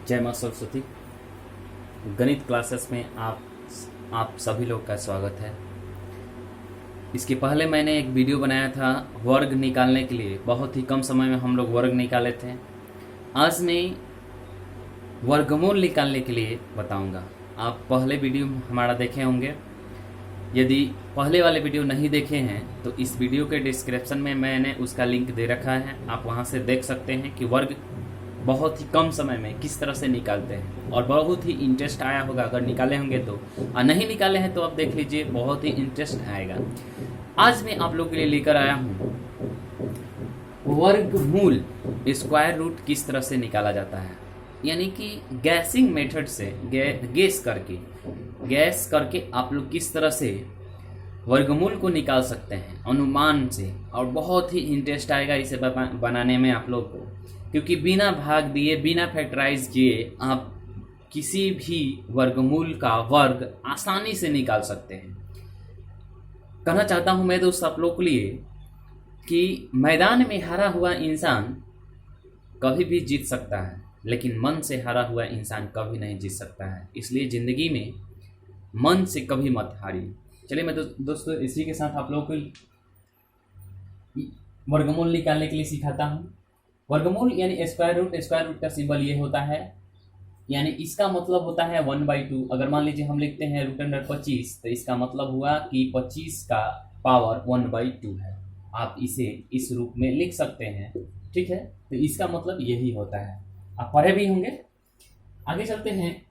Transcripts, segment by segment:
जय माँ सरस्वती। गणित क्लासेस में आप सभी लोग का स्वागत है। इसके पहले मैंने एक वीडियो बनाया था वर्ग निकालने के लिए। बहुत ही कम समय में हम लोग वर्ग निकाले थे। आज मैं वर्गमूल निकालने के लिए बताऊंगा। आप पहले वीडियो हमारा देखे होंगे। यदि पहले वाले वीडियो नहीं देखे हैं तो इस वीडियो के डिस्क्रिप्शन में मैंने उसका लिंक दे रखा है। आप वहां से देख सकते हैं कि वर्ग बहुत ही कम समय में किस तरह से निकालते हैं, और बहुत ही इंटरेस्ट आया होगा अगर निकाले होंगे तो, और नहीं निकाले हैं तो आप देख लीजिए, बहुत ही इंटरेस्ट आएगा। आज मैं आप लोगों के लिए लेकर आया हूँ वर्गमूल स्क्वायर रूट किस तरह से निकाला जाता है, यानी कि गैसिंग मेथड से गैस करके आप लोग किस तरह से वर्गमूल को निकाल सकते हैं अनुमान से। और बहुत ही इंटरेस्ट आएगा इसे बनाने में आप लोग को, क्योंकि बिना भाग दिए, बिना फैक्टराइज किए आप किसी भी वर्गमूल का वर्ग आसानी से निकाल सकते हैं। कहना चाहता हूं मैं दोस्त आप लोग के लिए कि मैदान में हारा हुआ इंसान कभी भी जीत सकता है, लेकिन मन से हारा हुआ इंसान कभी नहीं जीत सकता है। इसलिए ज़िंदगी में मन से कभी मत हारिए। चलिए मैं दोस्तों इसी के साथ आप लोगों को वर्गमूल निकालने के लिए सिखाता हूँ। वर्गमूल यानी स्क्वायर रूट का सिंबल ये होता है, यानी इसका मतलब होता है 1/2। अगर मान लीजिए हम लिखते हैं √25, तो इसका मतलब हुआ कि 25 का पावर 1/2 है। आप इसे इस रूप में लिख सकते हैं, ठीक है। तो इसका मतलब यही होता है, आप पढ़े भी होंगे। आगे चलते हैं।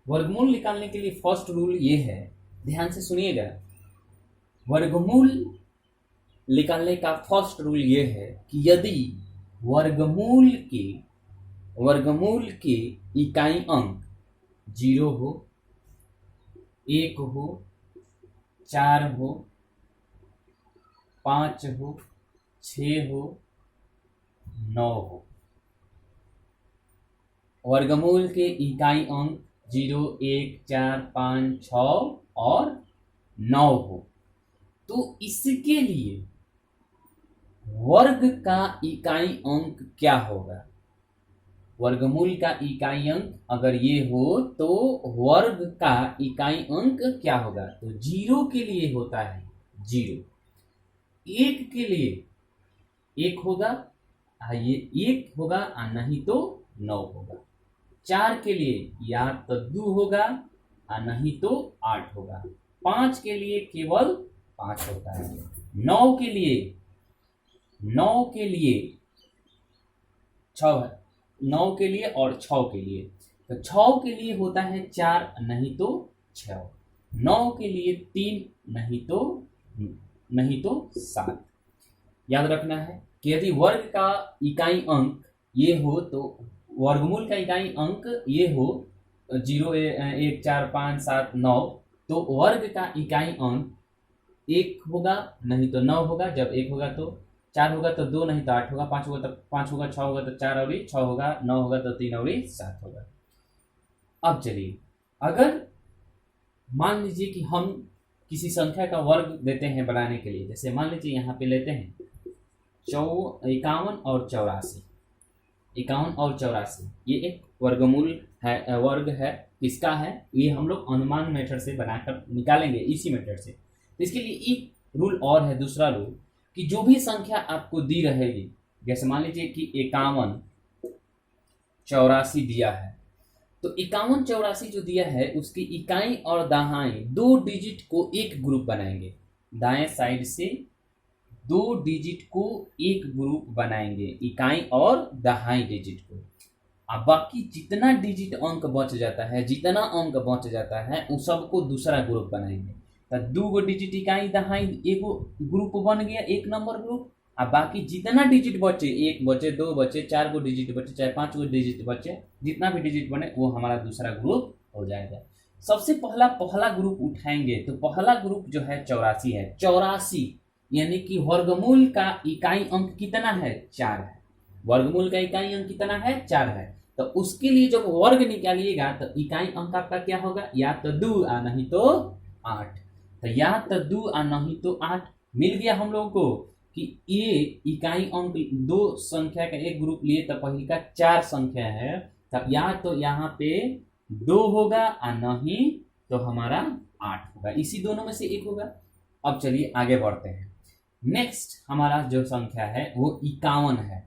वर्गमूल निकालने के लिए फर्स्ट रूल ये है, ध्यान से सुनिएगा। वर्गमूल निकालने का फर्स्ट रूल ये है कि यदि वर्गमूल के इकाई अंक 0 हो, 1 हो, 4 हो, 5 हो, 6 हो, 9 हो। वर्गमूल के इकाई अंक 0, 1, 4, 5, 6 और 9 हो, तो इसके लिए वर्ग का इकाई अंक क्या होगा? वर्गमूल का इकाई अंक अगर ये हो तो वर्ग का इकाई अंक क्या होगा? तो 0 के लिए होता है 0, 1 के लिए 1 होगा, ये 1 होगा, नहीं तो 9 होगा। 4 के लिए या तो 2 होगा, नहीं तो 8 होगा। 5 के लिए केवल 5 होता है। 9 के लिए 6 है, 9 के लिए और 6 के लिए। तो 6 के लिए होता है 4, नहीं तो 6। 9 के लिए 3, नहीं तो 7। याद रखना है कि यदि वर्ग का इकाई अंक ये हो, तो वर्गमूल का इकाई अंक ये हो 0, 1, 4, 5, 7, 9, तो वर्ग का इकाई अंक 1 होगा, नहीं तो 9 होगा। जब 1 होगा तो 4 होगा, तो 2 नहीं तो 8 होगा, 5 होगा तो 5 होगा, 6 होगा तो 4 और 6 होगा, 9 होगा तो 3 और 7 होगा। अब चलिए, अगर मान लीजिए कि हम किसी संख्या का वर्ग देते हैं बनाने के लिए, जैसे मान लीजिए यहाँ पे लेते हैं 51 और 84। 51 और 84 ये एक वर्गमूल है, वर्ग है। किसका है? ये हम लोग अनुमान मेथड से बनाकर निकालेंगे, इसी मेथड से। तो इसके लिए एक रूल और है, दूसरा रूल, कि जो भी संख्या आपको दी रहेगी, जैसे मान लीजिए कि 51, 84 दिया है, तो 51, 84 जो दिया है उसकी इकाई और दहाई 2 डिजिट को एक ग्रुप बनाएंगे। दाएं साइड से 2 डिजिट को एक ग्रुप बनाएंगे, इकाई और दहाई डिजिट को। अब बाकी जितना डिजिट अंक बच जाता है, उस सबको दूसरा ग्रुप बनाएंगे। तो 2 डिजिट इकाई दहाई एगो ग्रुप बन गया, 1 नंबर ग्रुप। अब बाकी जितना डिजिट बचे, 1 बचे, 2 बचे, 4 गो डिजिट बचे, चाहे 5 गो डिजिट बचे, जितना भी डिजिट बने वो हमारा दूसरा ग्रुप हो जाएगा। सबसे पहला ग्रुप उठाएंगे, तो पहला ग्रुप जो है 84 है। 84 यानी कि वर्गमूल का इकाई अंक कितना है? 4 है। वर्गमूल का इकाई अंक कितना है? 4 है। तो उसके लिए जब वर्ग निकालिएगा तो इकाई अंक आपका क्या होगा? या तो 2 नहीं तो 8। तो या तो 2 नहीं तो 8 मिल गया हम लोगों को कि ये इकाई अंक 2 संख्या का एक ग्रुप लिए, तो पहले का 4 संख्या है तब या तो यहाँ पे 2 होगा और नहीं तो हमारा 8 होगा, इसी दोनों में से एक होगा। अब चलिए आगे बढ़ते हैं। नेक्स्ट हमारा जो संख्या है वो 51 है।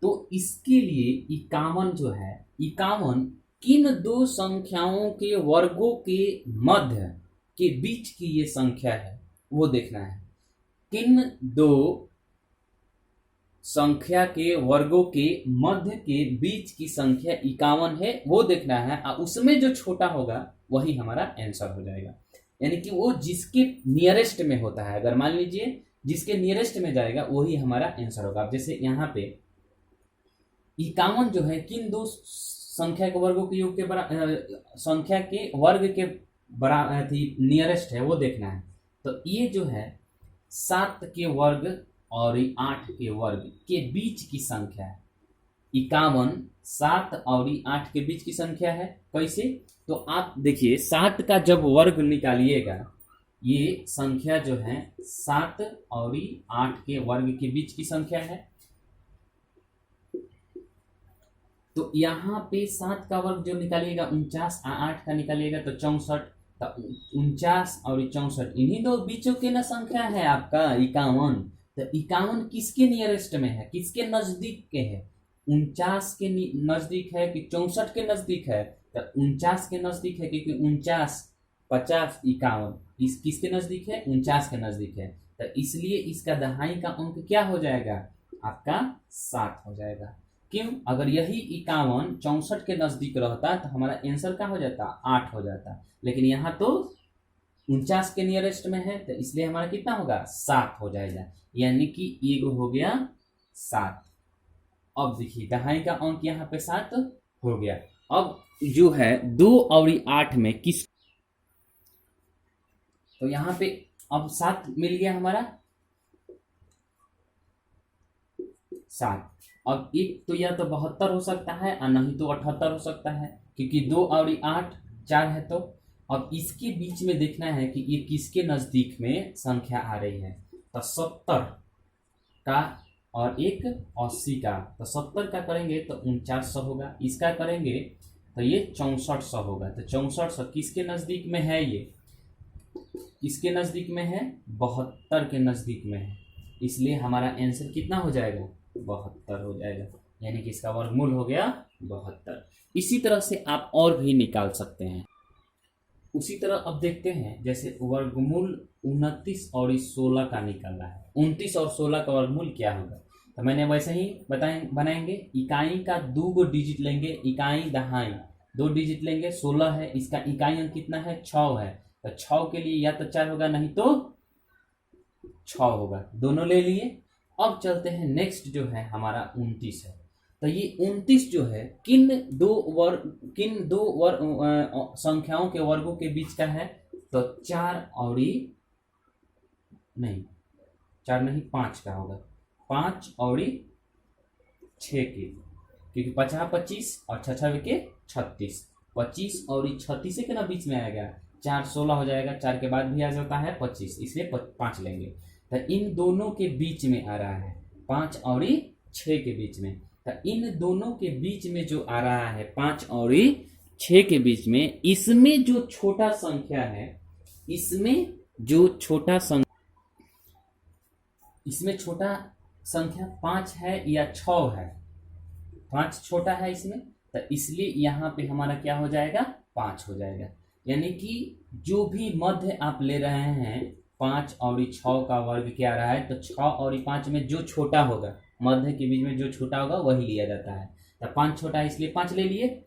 तो इसके लिए 51 जो है, 51 किन दो संख्याओं के वर्गों के मध्य के बीच की ये संख्या है वो देखना है। किन दो संख्या के वर्गों के मध्य के बीच की संख्या 51 है वो देखना है, और उसमें जो छोटा होगा वही हमारा आंसर हो जाएगा। यानी कि वो जिसके नियरेस्ट में होता है, अगर मान लीजिए जिसके नियरेस्ट में जाएगा वही हमारा आंसर होगा। अब जैसे यहाँ पे 51 जो है किन दो संख्या के वर्गों के योग के संख्या के वर्ग के बराबर नियरेस्ट है वो देखना है। तो ये जो है 7 के वर्ग और 8 के वर्ग के बीच की संख्या है। 51 7 और 8 के बीच की संख्या है। कैसे? तो आप देखिए 7 का जब वर्ग निकालिएगा, ये संख्या जो है 7 और 8 के वर्ग के बीच की संख्या है। तो यहाँ पे 7 का वर्ग जो निकालिएगा 49, 8 का निकालिएगा तो 64। तो 49 और 64 इन्हीं दो बीचों के ना संख्या है आपका 51। तो 51 किसके नियरेस्ट में है, किसके नजदीक के है? 49 के नजदीक है कि 64 के नजदीक है? तो 49 के नजदीक है, क्योंकि 49 50 51 इस किसके नजदीक है? 49 के नजदीक है। तो इसलिए इसका दहाई का अंक क्या हो जाएगा आपका? 7 हो जाएगा। क्यों? अगर यही 51 64 के नजदीक रहता तो हमारा आंसर क्या हो जाता? 8 हो जाता। लेकिन यहाँ तो 49 के नियरेस्ट में है तो इसलिए हमारा कितना होगा? 7 हो जाएगा। यानी कि ये हो गया 7। अब देखिए दहाई का अंक यहाँ पे 7 हो गया। अब जो है 2 और 8 में किस, तो यहाँ पे अब 7 मिल गया हमारा 7। अब एक तो या तो 72 हो सकता है और नहीं तो 78 हो सकता है, क्योंकि 2 और 8 4 है। तो अब इसके बीच में देखना है कि ये किसके नजदीक में संख्या आ रही है। तो 70 का और एक 80 का, तो 70 का करेंगे तो 4900 होगा, इसका करेंगे तो ये 6400 होगा। तो 6400 किसके नजदीक में है? ये किसके नजदीक में है? 72 के नजदीक में है। इसलिए हमारा आंसर कितना हो जाएगा? 72 हो जाएगा। यानी कि इसका वर्गमूल हो गया 72। इसी तरह से आप और भी निकाल सकते हैं। उसी तरह अब देखते हैं, जैसे वर्गमूल 29 और 16 का निकालना है। 29 और 16 का वर्गमूल क्या होगा? तो मैंने वैसे ही बनाएंगे। इकाई का 2 डिजिट लेंगे, इकाई दहाई 2 डिजिट लेंगे। 16 है, इसका इकाई अंक कितना है? 6 है। तो 6 के लिए या तो 4 होगा नहीं तो 6 होगा, दोनों ले लिए। अब चलते हैं नेक्स्ट जो है हमारा 29 है। तो ये 29 जो है किन दो संख्याओं के वर्गों के बीच का है? तो 4 और नहीं 4 नहीं 5 का होगा। 5 और 6 के, क्योंकि 50 25 और 6 के 36, 25 और 36 के ना बीच में आएगा। 4 16 हो जाएगा, 4 के बाद भी आ जाता है 25, इसलिए 5 लेंगे। तो इन दोनों के बीच में आ रहा है 5 और 6 के बीच में। तो इन दोनों के बीच में जो आ रहा है 5 और 6 के बीच में, इसमें जो छोटा संख्या है, इसमें छोटा संख्या 5 है या 6 है? 5 छोटा है इसमें, तो इसलिए यहाँ पे हमारा क्या हो जाएगा? 5 हो जाएगा। यानी कि जो भी मध्य आप ले रहे हैं 5 और 6 का वर्ग क्या आ रहा है? तो 6 और 5 में जो छोटा होगा, मध्य के बीच में जो छोटा होगा वही लिया जाता है। तो 5 छोटा है इसलिए 5 ले लिए।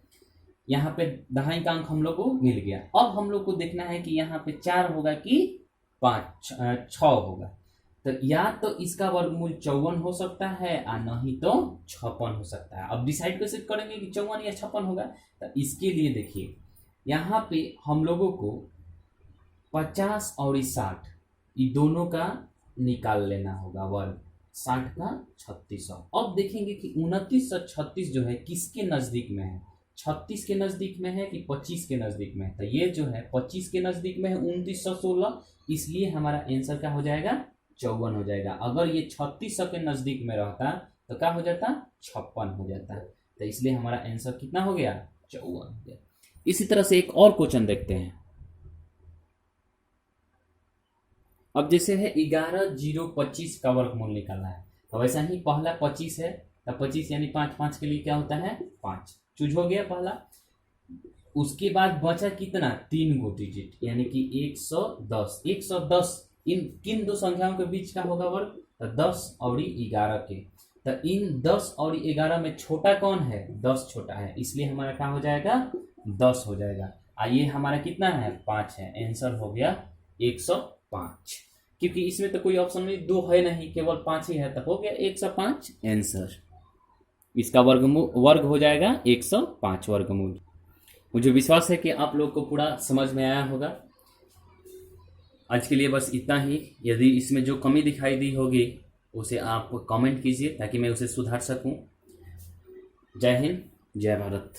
यहाँ पे दहाई का अंक हम लोग को मिल गया। अब हम लोग को देखना है कि यहाँ पे 4 होगा कि 6 होगा। तो या तो इसका वर्गमूल 54 हो सकता है और नहीं तो 56 हो सकता है। अब डिसाइड कैसे करेंगे कि 54 या 56 होगा? तो इसके लिए देखिए यहाँ पे हम लोगों को 50 और 60 ये दोनों का निकाल लेना होगा वर्ग। 60 का 3600। अब देखेंगे कि 29 और 36 जो है किसके नजदीक में है? 36 के नजदीक में है कि 25 के नजदीक में है? तो ये जो है 25 के नजदीक में है 29 और 16, इसलिए हमारा आंसर क्या हो जाएगा? 54 हो जाएगा। अगर ये 3600 के नजदीक में रहता तो क्या हो जाता? 56 हो जाता। तो इसलिए हमारा आंसर कितना हो गया, 54 हो गया। इसी तरह से एक और क्वेश्चन देखते हैं। अब जैसे है 11,025 का वर्गमूल निकालना है, तो वैसा ही पहला 25 है, तो 25 यानी 5, 5 के लिए क्या होता है 5, चूज हो गया पहला। उसके बाद बचा कितना 3 गो डिजिट, यानी कि 110। 110 इन किन दो संख्याओं के बीच का होगा वर्ग, तो 10 और 11 के। तो इन 10 और 11 में छोटा कौन है, 10 छोटा है, इसलिए हमारा क्या हो जाएगा 10 हो जाएगा। आइए हमारा कितना है 5 है, आंसर हो गया 105। क्योंकि इसमें तो कोई ऑप्शन में 2 है नहीं, केवल 5 ही है, तो हो गया 105 आंसर। इसका वर्ग हो जाएगा 105 वर्गमूल। मुझे विश्वास है कि आप लोग को पूरा समझ में आया होगा। आज के लिए बस इतना ही। यदि इसमें जो कमी दिखाई दी होगी उसे आप कमेंट कीजिए ताकि मैं उसे सुधार सकूं। जय हिंद, जय भारत।